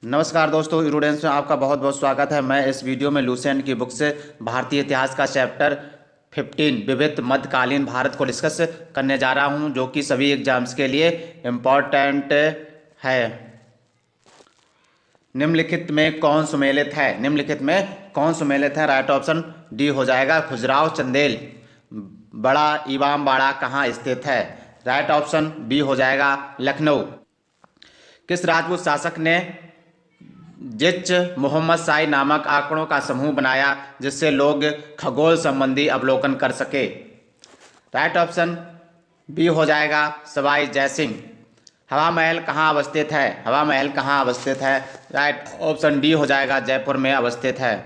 नमस्कार दोस्तों, स्टूडेंट्स में आपका बहुत बहुत स्वागत है। मैं इस वीडियो में लुसेंट की बुक से भारतीय इतिहास का चैप्टर 15 विविध मध्यकालीन भारत को डिस्कस करने जा रहा हूं, जो कि सभी एग्जाम्स के लिए इम्पॉर्टेंट है। निम्नलिखित में कौन सुमेलित है? निम्नलिखित में कौन सुमेलित है? राइट ऑप्शन डी हो जाएगा। खजुराहो चंदेल बड़ा इमामबाड़ा कहाँ स्थित है? राइट ऑप्शन बी हो जाएगा, लखनऊ। किस राजपूत शासक ने जिच मोहम्मद शाही नामक आंकड़ों का समूह बनाया जिससे लोग खगोल संबंधी अवलोकन कर सके? राइट ऑप्शन बी हो जाएगा, सवाई जयसिंह। हवा महल कहाँ अवस्थित है? हवा महल कहाँ अवस्थित है? राइट ऑप्शन डी हो जाएगा, जयपुर में अवस्थित है।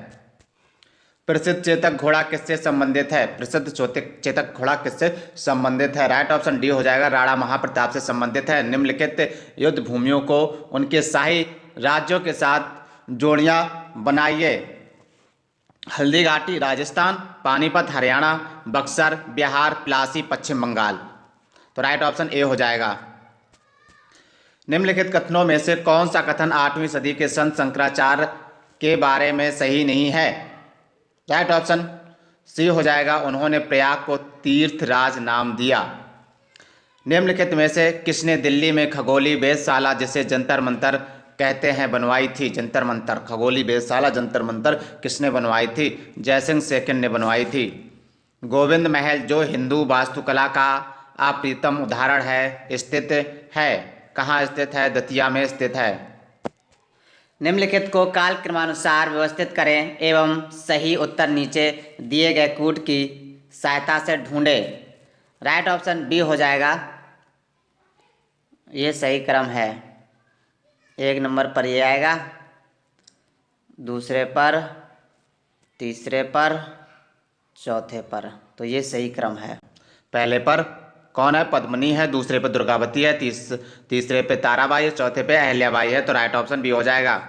प्रसिद्ध चेतक घोड़ा किससे संबंधित है? प्रसिद्ध चेतक घोड़ा किससे संबंधित है? राइट ऑप्शन डी हो जाएगा, राणा महाप्रताप से संबंधित है। निम्नलिखित युद्ध भूमियों को उनके शाही राज्यों के साथ जोड़ियां बनाइए। हल्दी घाटी राजस्थान, पानीपत हरियाणा, बक्सर बिहार, प्लासी पश्चिम बंगाल। तो राइट ऑप्शन ए हो जाएगा। निम्नलिखित कथनों में से कौन सा कथन 8वीं सदी के संत शंकराचार्य के बारे में सही नहीं है? राइट ऑप्शन सी हो जाएगा, उन्होंने प्रयाग को तीर्थराज नाम दिया। निम्नलिखित में से किसने दिल्ली में खगोलीय वेधशाला, जिसे जंतर मंतर कहते हैं, बनवाई थी? जंतर मंतर, खगोलीय वेधशाला जंतर मंतर किसने बनवाई थी? जयसिंह सेकंड ने बनवाई थी। गोविंद महल, जो हिंदू वास्तुकला का अप्रितम उदाहरण है, स्थित है कहाँ स्थित है? दतिया में स्थित है। निम्नलिखित को कालक्रमानुसार व्यवस्थित करें एवं सही उत्तर नीचे दिए गए कूट की सहायता से ढूंढें। राइट ऑप्शन बी हो जाएगा, ये सही क्रम है। 1 नंबर पर ये आएगा, दूसरे पर, तीसरे पर, चौथे पर। तो ये सही क्रम है। पहले पर कौन है? पद्मिनी है। दूसरे पे दुर्गावती है। तीसरे पे ताराबाई है। चौथे पे अहल्याबाई है। तो राइट ऑप्शन बी हो जाएगा।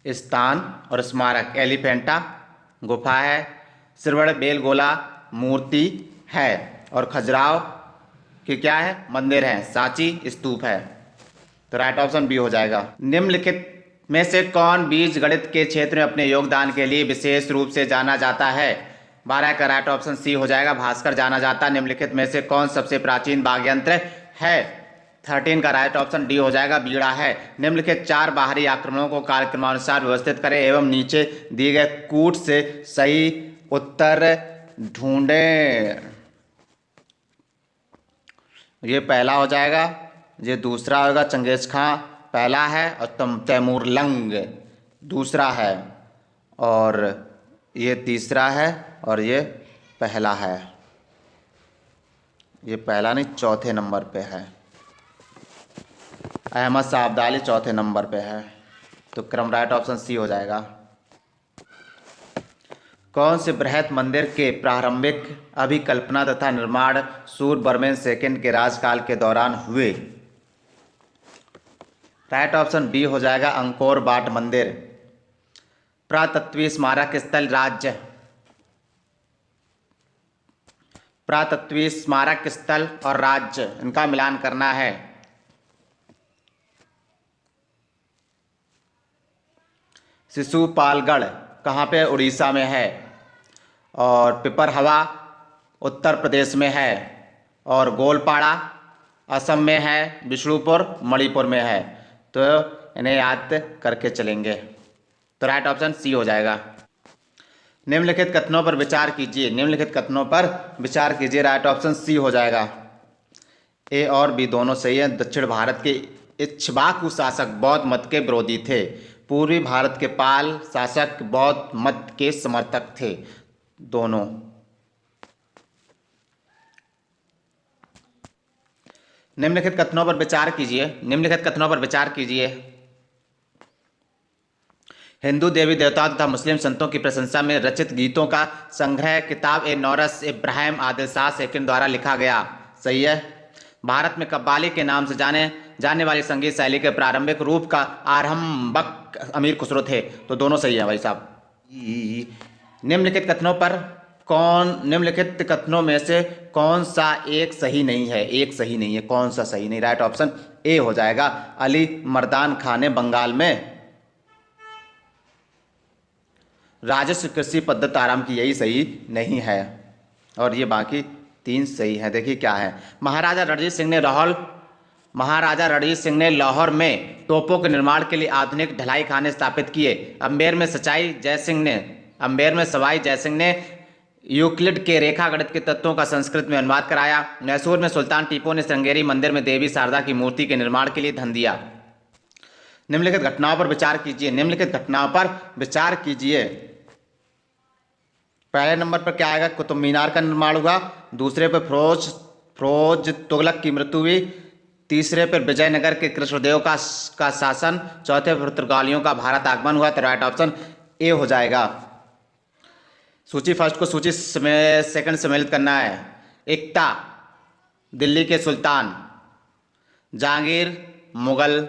स्थान और स्मारक, एलिफेंटा गुफा है, सिरवड़ बेलगोला मूर्ति है, और खजुराहो की क्या है? मंदिर है, सांची स्तूप है। तो राइट ऑप्शन बी हो जाएगा। निम्नलिखित में से कौन बीज गणित के क्षेत्र में अपने योगदान के लिए विशेष रूप से जाना जाता है? 12 का राइट ऑप्शन सी हो जाएगा, भास्कर जाना जाता है। निम्नलिखित में से कौन सबसे प्राचीन वाद्य यंत्र है? 13 का राइट ऑप्शन डी हो जाएगा, बीड़ा है। निम्नलिखित 4 बाहरी आक्रमणों को कालक्रमानुसार व्यवस्थित करें एवं नीचे दिए गए कूट से सही उत्तर ढूंढें। ये पहला हो जाएगा, ये दूसरा होगा, चंगेज खां पहला है और तैमूर लंग दूसरा है, और ये तीसरा है, और ये पहला है। ये पहला नहीं, चौथे नंबर पे है। अहमद शाह अब्दाली चौथे नंबर पे है। तो क्रम राइट ऑप्शन सी हो जाएगा। कौन से बृहत मंदिर के प्रारंभिक अभिकल्पना तथा निर्माण सूरबर्मन सेकंड के राजकाल के दौरान हुए? राइट ऑप्शन बी हो जाएगा, अंकोर वाट मंदिर। पुरातत्वीय स्मारक स्थल राज्य, पुरातत्वीय स्मारक स्थल और राज्य इनका मिलान करना है। शिशुपालगढ़ कहाँ पे? उड़ीसा में है। और पिपरहवा उत्तर प्रदेश में है, और गोलपाड़ा असम में है, विष्णुपुर मणिपुर में है। तो इन्हें याद करके चलेंगे। तो राइट ऑप्शन सी हो जाएगा। निम्नलिखित कथनों पर विचार कीजिए। निम्नलिखित कथनों पर विचार कीजिए। राइट ऑप्शन सी हो जाएगा। ए और बी दोनों सही है। दक्षिण भारत के इक्ष्वाकु शासक बौद्ध मत के विरोधी थे। पूर्वी भारत के पाल शासक बौद्ध मत के समर्थक थे। दोनों। निम्नलिखित कथनों पर विचार कीजिए। निम्नलिखित कथनों पर विचार कीजिए। हिंदू देवी देवताओं तथा मुस्लिम संतों की प्रशंसा में रचित गीतों का संग्रह किताब ए नौरस इब्राहिम आदिल शाह सेकंड द्वारा लिखा गया। सही है। भारत में कव्वाली के नाम से जाने वाली संगीत शैली के प्रारंभिक रूप का आरंभक अमीर खुसरो थे। तो दोनों सही है भाई साहब। निम्नलिखित कथनों पर कौन निम्नलिखित कथनों में से कौन सा एक सही नहीं है? एक सही नहीं है, कौन सा सही नहीं? राइट ऑप्शन ए हो जाएगा, अली मर्दान खान ने बंगाल में राजस्व कृषि पद्धति आरंभ की, यही सही नहीं है। और ये बाकी 3 सही है। देखिए क्या है, महाराजा रणजीत सिंह ने लाहौर में तोपों के निर्माण के लिए आधुनिक ढलाई खाने स्थापित किए। अम्बेर में सवाई जयसिंह ने यूक्लिड के रेखा गणित के तत्वों का संस्कृत में अनुवाद कराया। मैसूर में सुल्तान टीपू ने श्रृंगेरी मंदिर में देवी शारदा की मूर्ति के निर्माण के लिए धन दिया। निम्नलिखित घटनाओं पर विचार कीजिए। पहले नंबर पर क्या आएगा? कुतुब मीनार का निर्माण हुआ। दूसरे पर फिरोज तुगलक की मृत्यु हुई। तीसरे पर विजयनगर के कृष्णदेव का शासन। चौथे पर पुर्तगालियों का भारत आगमन हुआ। तो राइट ऑप्शन ए हो जाएगा। सूची फर्स्ट को सूची सेकंड सम्मिलित करना है। एकता दिल्ली के सुल्तान, जहांगीर मुगल,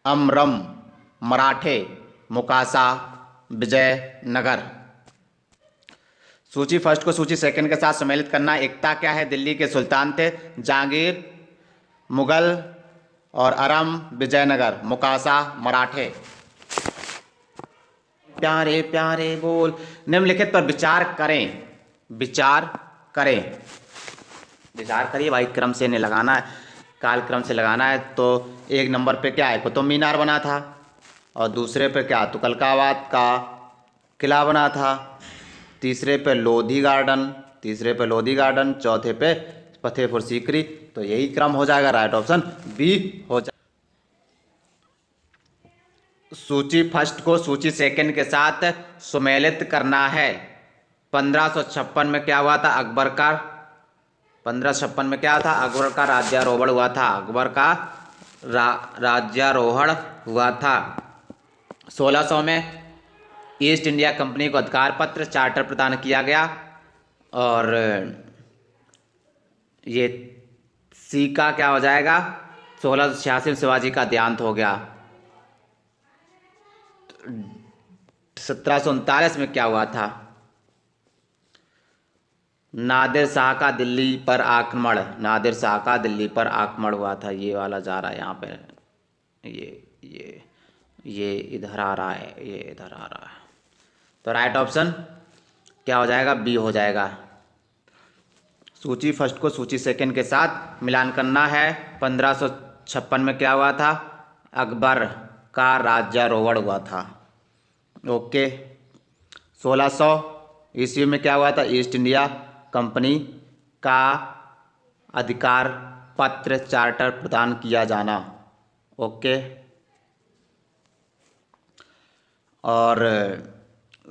अमरम मराठे, मुकासा विजयनगर। सूची फर्स्ट को सूची सेकंड के साथ सम्मिलित करना है। एकता क्या है? दिल्ली के सुल्तान थे। जहांगीर मुगल और अरम विजयनगर, मुकासा मराठे। प्यारे प्यारे बोल। निम्नलिखित पर विचार करिए भाई, क्रम से नहीं लगाना है, कालक्रम से लगाना है। तो एक नंबर पे क्या है? कुतुब मीनार बना था। और दूसरे पे क्या? तुगलकाबाद का किला बना था। तीसरे पे लोधी गार्डन। चौथे पे फतेहपुर सीकरी। तो यही क्रम हो जाएगा, राइट ऑप्शन बी हो जाएगा। सूची फर्स्ट को सूची सेकंड के साथ सुमेलित करना है। 1556 में क्या हुआ था? अकबर का राज्यारोहण हुआ था। 1600 में ईस्ट इंडिया कंपनी को अधिकार पत्र चार्टर प्रदान किया गया। और ये सी का क्या हो जाएगा? 1686 में शिवाजी का देहांत हो गया। 1739 में क्या हुआ था? नादिर शाह का दिल्ली पर आक्रमण हुआ था। ये वाला जा रहा है यहाँ पे, ये इधर आ रहा है, तो राइट ऑप्शन क्या हो जाएगा? बी हो जाएगा। सूची फर्स्ट को सूची सेकंड के साथ मिलान करना है। 1556 में क्या हुआ था? अकबर का राज्यारोहण हुआ था। ओके। 1600 ईस्वी में क्या हुआ था? ईस्ट इंडिया कंपनी का अधिकार पत्र चार्टर प्रदान किया जाना। ओके। और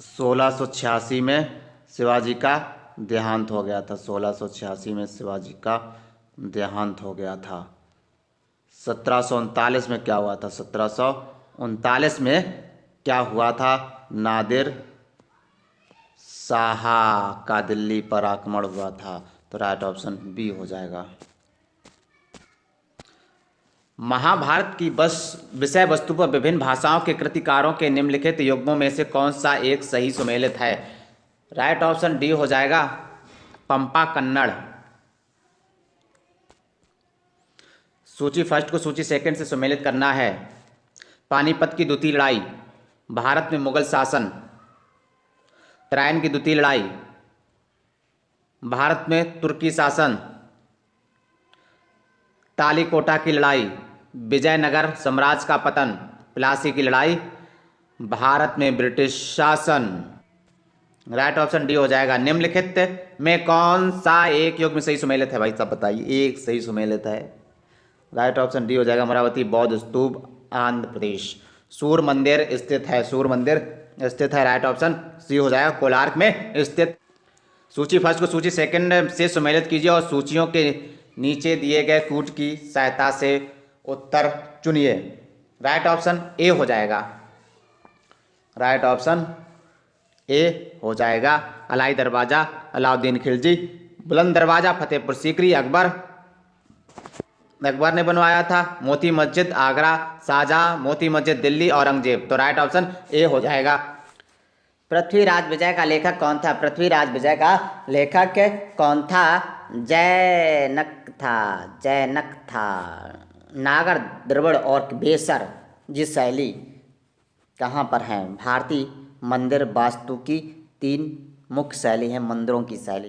1686 में शिवाजी का देहांत हो गया था। 1686 में शिवाजी का देहांत हो गया था। 1739 में क्या हुआ था? 1739 में क्या हुआ था? नादिर शाह का दिल्ली पर आक्रमण हुआ था। तो राइट ऑप्शन बी हो जाएगा। महाभारत की विषय वस्तु पर विभिन्न भाषाओं के कृतिकारों के निम्नलिखित युग्मों में से कौन सा एक सही सुमेलित है? राइट ऑप्शन डी हो जाएगा, पंपा कन्नड़। सूची फर्स्ट को सूची सेकंड से सुमेलित करना है। पानीपत की द्वितीय लड़ाई, भारत में मुगल शासन। तराइन की द्वितीय लड़ाई, भारत में तुर्की शासन। तालीकोटा की लड़ाई, विजयनगर साम्राज्य का पतन। प्लासी की लड़ाई, भारत में ब्रिटिश शासन। राइट ऑप्शन डी हो जाएगा। निम्नलिखित में कौन सा एक युग में सही सुमेलित है? भाई साहब बताइए, एक सही सुमेलित है। राइट ऑप्शन डी हो जाएगा, अमरावती बौद्ध स्तूप, आंध्र प्रदेश। सूर्य मंदिर स्थित है। राइट ऑप्शन सी हो जाएगा, कोलार्क में स्थित। सूची फर्स्ट को सूची सेकंड से सुमेलित कीजिए और सूचियों के नीचे दिए गए कूट की सहायता से उत्तर चुनिए। राइट ऑप्शन ए हो जाएगा। राइट ऑप्शन ए हो जाएगा। अलाई दरवाजा अलाउद्दीन खिलजी, बुलंद दरवाजा फतेहपुर सीकरी अकबर ने बनवाया था। मोती मस्जिद आगरा शाहजहां, मोती मस्जिद दिल्ली औरंगजेब। तो राइट ऑप्शन ए हो जाएगा। पृथ्वीराज विजय का लेखक कौन था? पृथ्वीराज विजय का लेखक कौन था? जैनक था। जैनक था। नागर, द्रविड़ और बेसर ये शैली कहाँ पर हैं? भारतीय मंदिर वास्तु की 3 मुख्य शैली हैं मंदिरों की शैली।